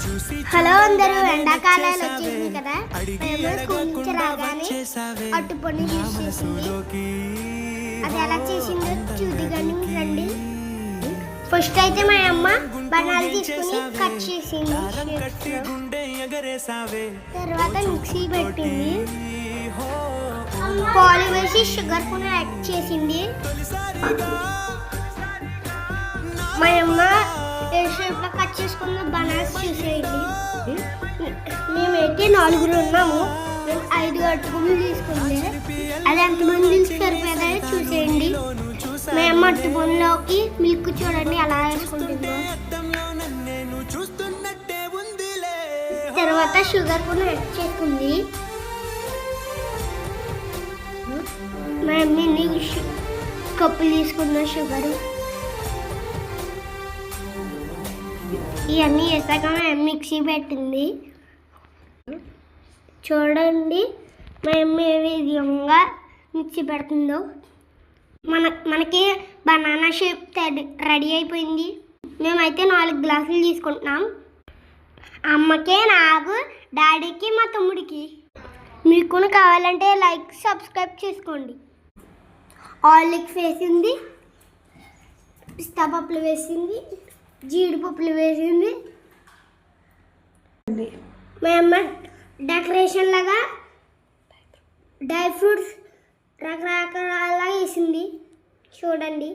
Hello అందరూ, ఎండాకాలాలు వచ్చేసింది కదా. స్కూల్ నుంచి రాగానే అట్టుపొడి యూస్ చేసింది. అది ఎలా చేసిందో చూద్దాం రండి. ఫస్ట్ అయితే మా అమ్మ బనాలు తీసుకుని కట్ చేసింది. తర్వాత మిక్సీ పెట్టింది. పాలు వేసి షుగర్ కూడా యాడ్ చేసింది. మా అమ్మ షేప్లో కట్ చేసుకున్న బనానాస్ చూసేయండి. మేమైతే 4 ఉన్నాము. 5 అట్టుకులు తీసుకుంటే అది ఎంతమంది సరిపోయేదని చూసేయండి. మేము అట్టుపొడిలోకి మిల్క్ చూడండి ఎలా వేసుకుంటుందో. తర్వాత షుగర్ కూడా యాడ్ చేసుకుంది. మేము కప్పులు తీసుకున్నాం షుగరు. ఇవన్నీ వేసాక మిక్సీ పెట్టింది. చూడండి మేము ఏ విధంగా మిక్సీ పెడుతుందో. మనకి బనానా షేప్ రెడీ అయిపోయింది. మేమైతే 4 గ్లాసులు తీసుకుంటున్నాం. అమ్మకే, నాకు, డాడీకి, మా తమ్ముడికి. మీకు కావాలంటే లైక్ సబ్స్క్రైబ్ చేసుకోండి. ఆయిల్కి వేసింది, పిస్తా పప్పులు వేసింది, జీడిపప్పులు వేసింది. మేము డెకరేషన్ లాగా డ్రై ఫ్రూట్స్ రకరకాలుగా వేసింది. చూడండి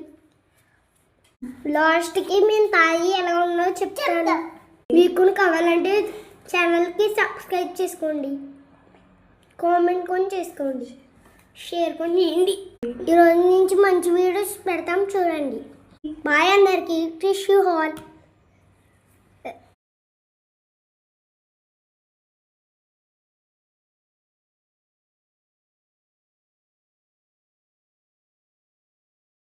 లాస్ట్కి మేము తాగి ఎలా ఉందో చెప్తాను. మీకు కావాలంటే ఛానల్కి సబ్స్క్రైబ్ చేసుకోండి, కామెంట్ కొని చేసుకోండి, షేర్ కొని చేయండి. ఈరోజు నుంచి మంచి వీడియోస్ పెడతాం చూడండి. బాయ్ అందరికీ. Wish you all.